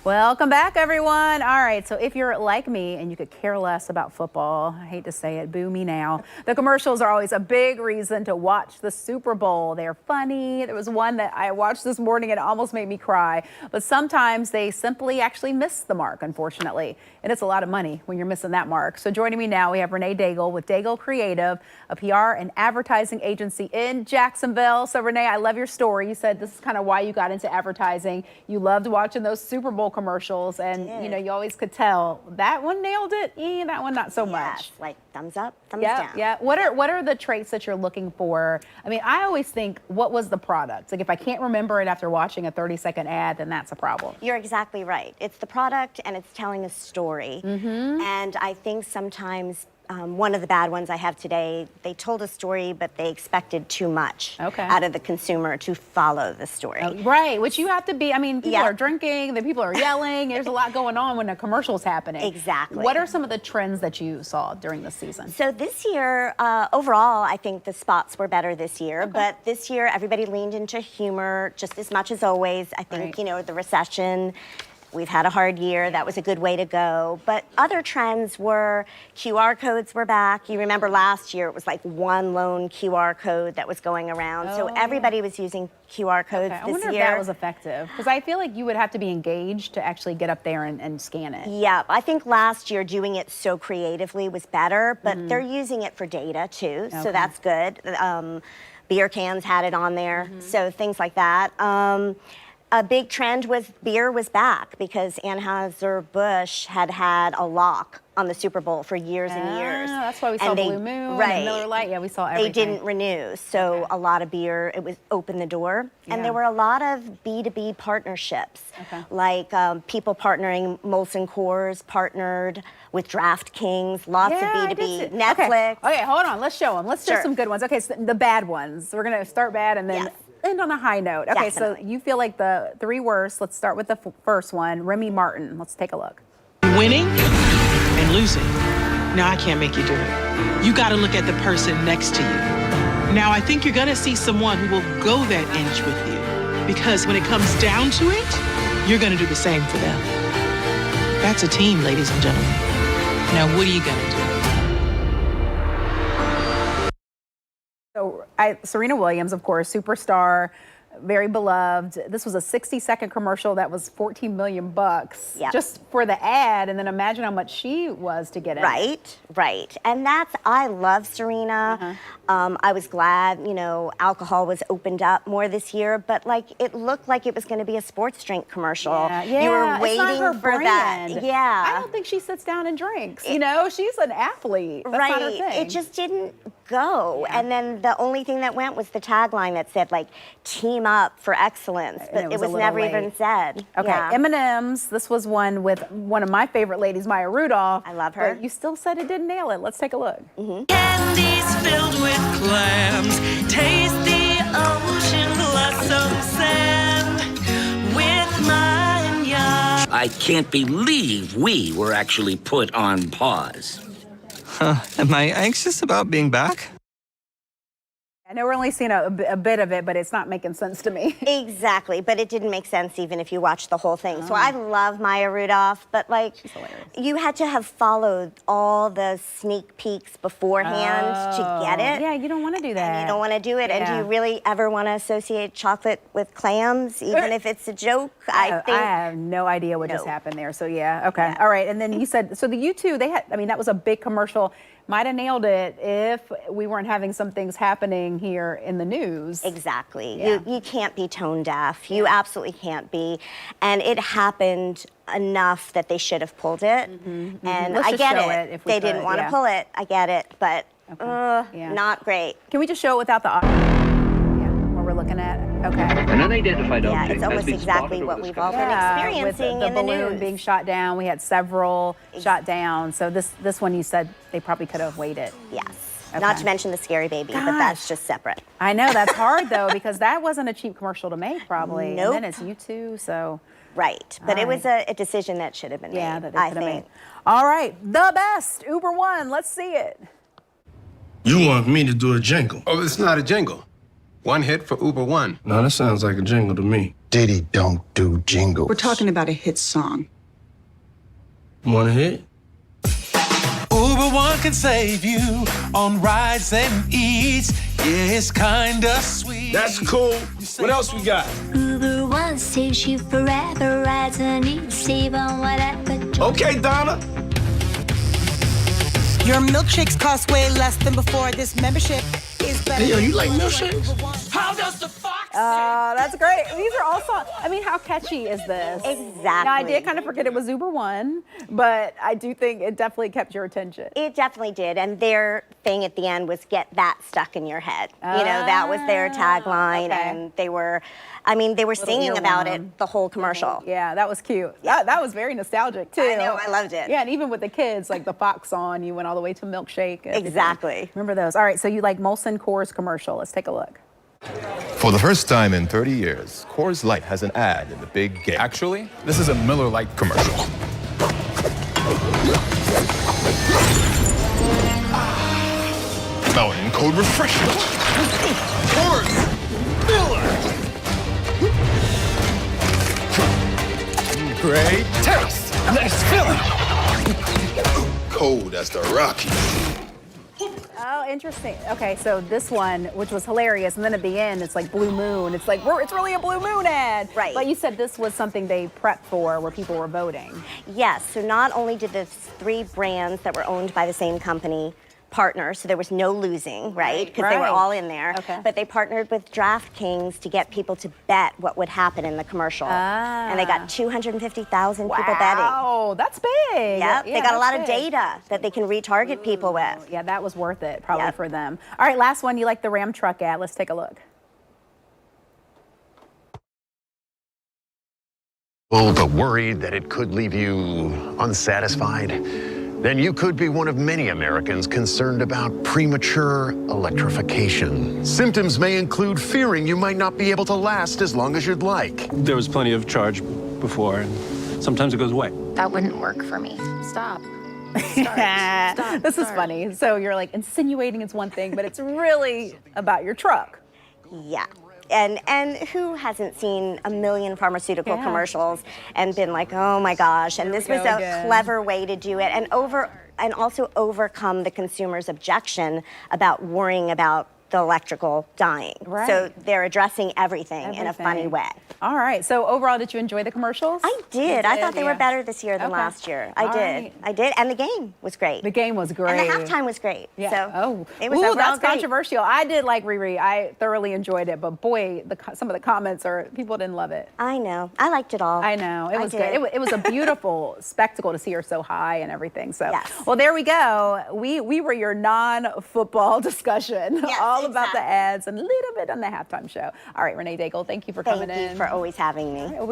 Welcome back, everyone. All right, so if you're like me and you could care less about football, I hate to say it, boo me now. The commercials are always a big reason to watch the Super Bowl. They're funny. There was one that I watched this morning and it almost made me cry. But sometimes they simply actually miss the mark, unfortunately. And it's a lot of money when you're missing that mark. So joining me now, we have Renay Daigle with Daigle Creative, a PR and advertising agency in Jacksonville. So Renay, I love your story. You said this is kind of why you got into advertising. You loved watching those Super Bowl commercials, and you know, you always could tell that one nailed it, that one not so much. Like thumbs up, thumbs down. Yeah. What are the traits that you're looking for? I mean, I always think, what was the product? Like, if I can't remember it after watching a 30-second ad, then that's a problem. You're exactly right. It's the product and it's telling a story. And I think sometimes one of the bad ones I have today, they told a story, but they expected too much out of the consumer to follow the story. Right, which you have to be. I mean, people are drinking, the people are yelling. There's a lot going on when a commercial's happening. Exactly. What are some of the trends that you saw during this season? So this year, overall, I think the spots were better this year. But this year, everybody leaned into humor just as much as always. I think, you know, the recession, we've had a hard year. That was a good way to go. But other trends were QR codes were back. You remember last year, it was like one lone QR code that was going around. So everybody was using QR codes this year. I wonder if that was effective, because I feel like you would have to be engaged to actually get up there and scan it. Yeah, I think last year doing it so creatively was better, but they're using it for data too, so that's good. Beer cans had it on there, so things like that. A big trend was beer was back, because Anheuser-Busch had a lock on the Super Bowl for years and years. That's why we saw Blue Moon and Miller Lite. Yeah, we saw everything. They didn't renew, so a lot of beer, it was open the door. And there were a lot of B2B partnerships, like people partnering, Molson Coors partnered with DraftKings, lots of B2B, Netflix. Okay, hold on, let's show them. Let's do some good ones. Okay, so the bad ones. We're gonna start bad and then end on a high note. Okay, so you feel like the three worst. Let's start with the first one, Remy Martin. Let's take a look. Winning and losing. Now, I can't make you do it. You got to look at the person next to you. Now, I think you're going to see someone who will go that inch with you, because when it comes down to it, you're going to do the same for them. That's a team, ladies and gentlemen. Now, what are you going to do? So Serena Williams, of course, superstar, very beloved. This was a 60-second commercial that was $14 million just for the ad, and then imagine how much she was to get in. Right. And I love Serena. I was glad, you know, alcohol was opened up more this year, but like it looked like it was going to be a sports drink commercial. You were waiting it's not her for brand. that. I don't think she sits down and drinks. You know, she's an athlete. That's not her thing. It just didn't go. And then the only thing that went was the tagline that said like team up for excellence, but it was never even said. M&M's, this was one with one of my favorite ladies, Maya Rudolph. I love her. But you still said it didn't nail it. Let's take a look. Candies filled with clams, taste the ocean blossom sand with my yarn. I can't believe we were actually put on pause. Am I anxious about being back? I know we're only seeing a bit of it, but it's not making sense to me. Exactly, but it didn't make sense even if you watched the whole thing. So I love Maya Rudolph, but like, you had to have followed all the sneak peeks beforehand to get it. Yeah, you don't want to do that. And you don't want to do it. And do you really ever want to associate chocolate with clams, even if it's a joke? I have no idea what just happened there. So all right. And then you said, so the U2, they had, I mean, that was a big commercial. Might have nailed it if we weren't having some things happening here in the news. Exactly. You can't be tone deaf. You absolutely can't be. And it happened enough that they should have pulled it. And I get it. If they didn't want to pull it, I get it. But not great. Can we just show it without the audio? What we're looking at. Okay. An unidentified object it's almost exactly what we've all been experiencing with the in the balloon news. being shot down. We had several shot down. So this one, you said they probably could have waited. Yes. Not to mention the scary baby, but that's just separate. I know, that's hard though, because that wasn't a cheap commercial to make probably. Nope. And then it's U2, so. Right, but it was a decision that should have been made, that they I could have think. made. All right, the best, Uber One, let's see it. You want me to do a jingle? Oh, it's not a jingle. One hit for Uber One. No, that sounds like a jingle to me. Diddy don't do jingles. We're talking about a hit song. Want a hit? Uber One can save you on rides and eats. Yeah, it's kinda sweet. That's cool. What else we got? Uber One saves you forever, rides and eats, save on whatever. Okay, Donna. Your milkshakes cost way less than before. This membership is better. Hey, yo, you like milkshakes? How does the fox? That's great. These are all songs. I mean, how catchy is this? Exactly. Now, I did kind of forget it was Uber One, but I do think it definitely kept your attention. It definitely did. And their thing at the end was get that stuck in your head. You know, that was their tagline. Okay. And they were singing about it the whole commercial. Yeah, that was cute. That was very nostalgic, too. I know, I loved it. Yeah, and even with the kids, like the Fox song, you went all the way to Milkshake. Everything. Exactly. Remember those. All right, so you like Molson Coors commercial. Let's take a look. For the first time in 30 years, Coors Light has an ad in the big game. Actually, this is a Miller Lite commercial. Mountain Code Refreshment. Coors! Miller! Great taste! Nice feeling! Cold as the Rockies. Oh, interesting. Okay, so this one, which was hilarious, and then at the end, it's like Blue Moon. It's like, it's really a Blue Moon ad. Right. But you said this was something they prepped for where people were voting. Yes, so not only did the 3 brands that were owned by the same company partner, so there was no losing, right? Because they were all in there. Okay. But they partnered with DraftKings to get people to bet what would happen in the commercial. And they got 250,000 people betting. Wow, that's big. Yep, they got a lot of big. data that they can retarget people with. Yeah, that was worth it probably for them. All right, last one. You like the Ram truck ad. Let's take a look. But worried that it could leave you unsatisfied? Then you could be one of many Americans concerned about premature electrification. Symptoms may include fearing you might not be able to last as long as you'd like. There was plenty of charge before, and sometimes it goes away. That wouldn't work for me. Stop. This is funny. So you're like insinuating it's one thing, but it's really about your truck. Yeah. And who hasn't seen a million pharmaceutical commercials and been like, oh my gosh, and this was a clever way to do it and also overcome the consumer's objection about worrying about the electrical dying. Right. So they're addressing everything in a funny way. All right. So overall, did you enjoy the commercials? I did. I thought they were better this year than last year. I did. I did. And the game was great. The game was great. And the halftime was great. Yeah. So it was overall that's great. controversial. I did like Riri. I thoroughly enjoyed it, but boy, some of the comments people didn't love it. I know. I liked it all. I know. It was good. It was a beautiful spectacle to see her so high and everything. So, yes. Well, there we go. We were your non-football discussion, all about the ads and a little bit on the halftime show. All right, Renay Daigle, thank you for coming in. Thank you for always having me.